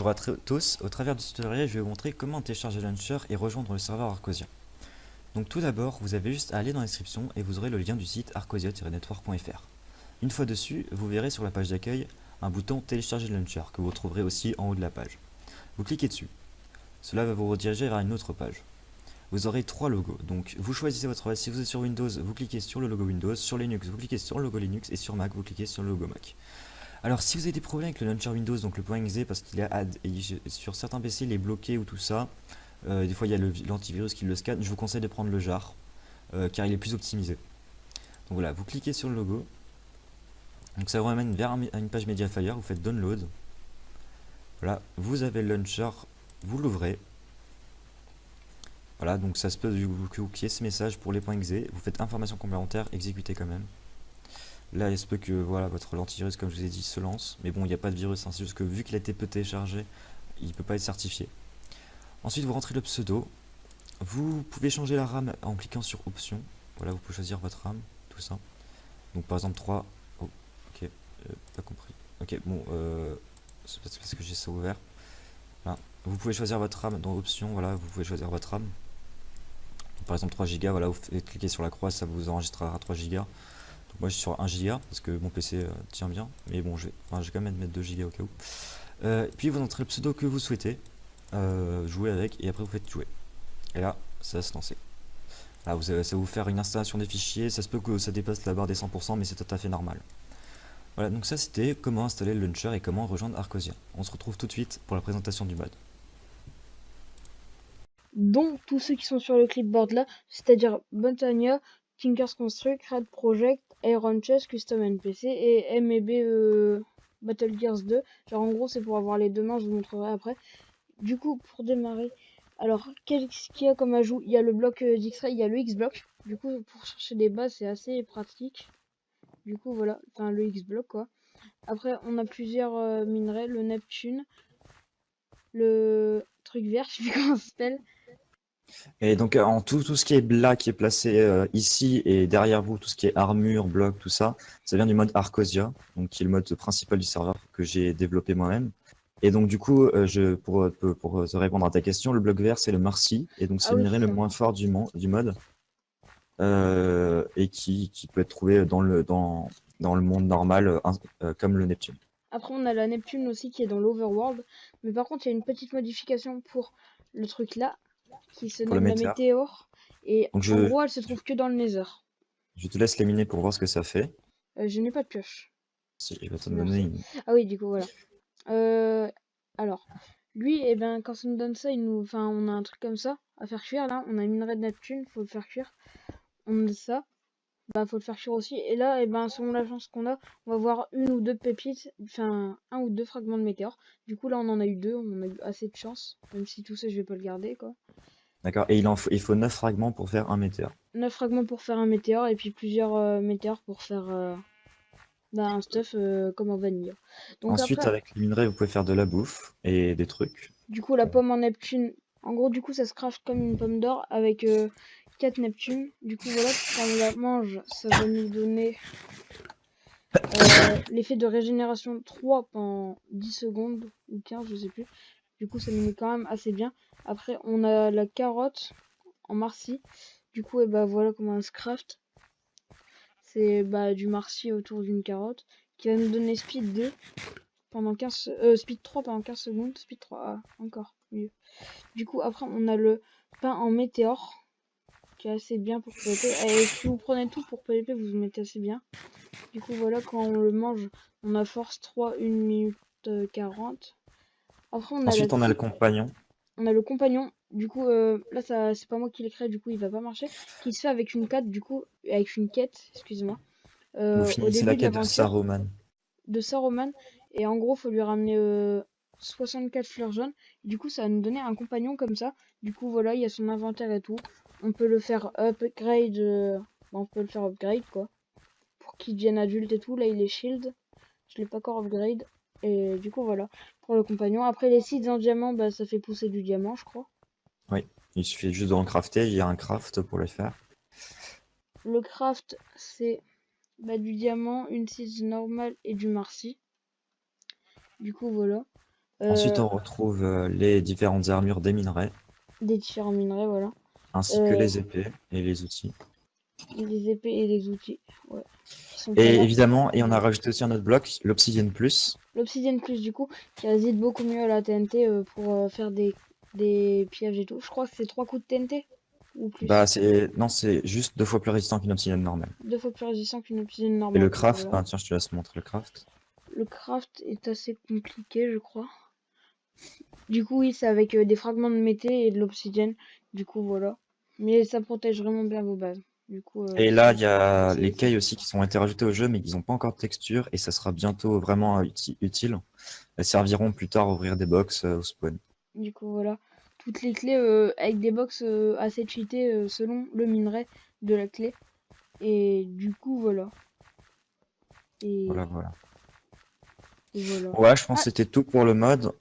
Bonjour à tous, au travers de ce tutoriel, je vais vous montrer comment télécharger Launcher et rejoindre le serveur Arcosia. Donc tout d'abord, vous avez juste à aller dans la description et vous aurez le lien du site arcosia-network.fr. Une fois dessus, vous verrez sur la page d'accueil un bouton télécharger Launcher que vous retrouverez aussi en haut de la page. Vous cliquez dessus. Cela va vous rediriger vers une autre page. Vous aurez trois logos, donc vous choisissez votre OS. Si vous êtes sur Windows, vous cliquez sur le logo Windows, sur Linux, vous cliquez sur le logo Linux et sur Mac, vous cliquez sur le logo Mac. Alors si vous avez des problèmes avec le launcher Windows, donc le .exe parce qu'il est sur certains PC il est bloqué ou tout ça, des fois il y a l'antivirus qui le scanne, je vous conseille de prendre le jar car il est plus optimisé. Donc voilà, vous cliquez sur le logo, donc ça vous ramène vers une page Mediafire, vous faites download, voilà, vous avez le launcher, vous l'ouvrez, voilà, donc ça se peut que vous cliquez ce message pour les .exe, vous faites information complémentaire, exécutez quand même. Là, il se peut que voilà, votre antivirus, comme je vous ai dit, se lance. Mais bon, il n'y a pas de virus, hein, c'est juste que vu qu'il a été peu téléchargé, il ne peut pas être certifié. Ensuite, vous rentrez le pseudo. Vous pouvez changer la RAM en cliquant sur Options. Voilà, vous pouvez choisir votre RAM, tout ça. Donc par exemple 3. Oh, ok, pas compris. Ok, bon, c'est parce que j'ai ça ouvert. Là. Vous pouvez choisir votre RAM dans Options, voilà, vous pouvez choisir votre RAM. Par exemple 3 Go, voilà, vous cliquez sur la croix, ça vous enregistrera 3 Go. Moi je suis sur 1 Go parce que mon PC tient bien, mais bon je vais quand même mettre 2 Go au cas où. Puis vous entrez le pseudo que vous souhaitez jouer avec et après vous faites jouer. Et là ça va se lancer. Là ça va vous faire une installation des fichiers, ça se peut que ça dépasse la barre des 100% mais c'est tout à fait normal. Voilà, donc ça c'était comment installer le launcher et comment rejoindre Arcosia. On se retrouve tout de suite pour la présentation du mode. Donc tous ceux qui sont sur le clipboard là, c'est-à-dire Bontania, Tinkers Construct, Red Project, Iron Chess, Custom NPC et MEB Battle Gears 2. Genre en gros c'est pour avoir les deux mains, je vous montrerai après. Du coup pour démarrer, alors qu'est-ce qu'il y a comme ajout? Il y a le bloc d'X-Ray, il y a le X-Block. Du coup pour chercher des bases c'est assez pratique. Du coup voilà, enfin le X-Block quoi. Après on a plusieurs minerais, le Neptune, le truc vert, je sais plus comment ça s'appelle. Et donc en tout ce qui est là qui est placé ici et derrière vous, tout ce qui est armure, bloc, tout ça, ça vient du mode Arcosia, donc qui est le mode principal du serveur que j'ai développé moi-même. Et donc du coup, pour te répondre à ta question, le bloc vert c'est le Marcy, et donc c'est Ah le oui minerai c'est le ça. moins fort du mode, et qui peut être trouvé dans le monde normal comme le Neptune. Après, on a la Neptune aussi qui est dans l'Overworld. Mais par contre, il y a une petite modification pour le truc là, qui se Pour le nomme la météore. Météore. Et Donc en gros, elle se trouve que dans le Nether. je te laisse les miner pour voir ce que ça fait. Je n'ai pas de pioche. Si je vais te donner Merci. une... Ah oui, du coup, voilà. Euh, alors, lui, eh ben, quand ça nous donne ça, enfin, on a un truc comme ça à faire cuire là. On a un minerai de Neptune, faut le faire cuire. On a ça. Bah, faut le faire cuire aussi. Et là, et ben, selon la chance qu'on a, on va voir une ou deux pépites, enfin, un ou deux fragments de météore. Du coup, là, on en a eu deux, on a eu assez de chance. Même si tout ça, je vais pas le garder, quoi. D'accord, et il faut 9 fragments pour faire un météore. 9 fragments pour faire un météore, et puis plusieurs météores pour faire bah, un stuff comme en vanille. Donc Ensuite, après, avec les minerais, vous pouvez faire de la bouffe et des trucs. du coup, la pomme en Neptune, en gros, du coup, ça se craft comme une pomme d'or avec 4 Neptunes. Du coup, voilà, quand on la mange, ça va nous donner l'effet de régénération 3 pendant 10 secondes ou 15, je sais plus. Du coup, ça nous met quand même assez bien. Après, on a la carotte en marcy. Du coup, et bah voilà comment on se craft. C'est bah, du marcy autour d'une carotte qui va nous donner speed 2 pendant 15 speed 3 pendant 15 secondes, speed 3 encore mieux. Du coup, après on a le pain en météore qui est assez bien pour PvP. Et si vous prenez tout pour PvP, vous vous mettez assez bien. Du coup, voilà, quand on le mange, on a force 3, 1 minute 40. Après, on a la Ensuite, on a le coupe, compagnon. on a le compagnon. Du coup, là, ça, c'est pas moi qui l'ai créé, du coup, il va pas marcher. Qui se fait avec une quête, du coup, avec une quête, excusez-moi, Vous au finissez la début de quête de l'aventure Saruman. de Saruman. Et en gros, faut lui ramener 64 fleurs jaunes. Du coup, ça va nous donner un compagnon comme ça. Du coup, voilà, il y a son inventaire et tout. On peut le faire upgrade. On peut le faire upgrade, quoi. Pour qu'il devienne adulte et tout. Là, il est shield. Je l'ai pas encore upgrade. Et du coup, voilà. Pour le compagnon. Après, les seeds en diamant, bah, ça fait pousser du diamant, je crois. Oui, il suffit juste d'en crafter. Il y a un craft pour le faire. Le craft, c'est bah, du diamant, une seeds normale et du marcy. Du coup, voilà. Ensuite, Euh, on retrouve les différentes armures des minerais, des différents minerais, voilà. ainsi que Euh, les épées et les outils. les épées et les outils, ouais, qui sont pas Et mal. évidemment, et on a rajouté aussi un autre bloc, l'Obsidian Plus. L'obsidienne plus, du coup, qui résiste beaucoup mieux à la TNT pour faire des pièges et tout. Je crois que c'est 3 coups de TNT ou Bah, plus. non, c'est juste 2 fois plus résistant qu'une obsidienne normale. 2 fois plus résistant qu'une obsidienne Et le normale. craft, Voilà. bah, tiens, je te laisse montrer le craft. Le craft est assez compliqué, je crois. Du coup, oui, c'est avec des fragments de mété et de l'obsidienne. Du coup, voilà. Mais ça protège vraiment bien vos bases. Du coup, Et là, il y a les c'est cailles bien. aussi qui sont été rajoutés au jeu, mais qui n'ont pas encore de texture, et ça sera bientôt vraiment utile. Elles serviront plus tard à ouvrir des box au spawn. Du coup, voilà. Toutes les clés avec des box assez cheatées selon le minerai de la clé. Et du coup, voilà. Et, Voilà, voilà. et voilà. Ouais, je pense Ah, que c'était tout pour le mode.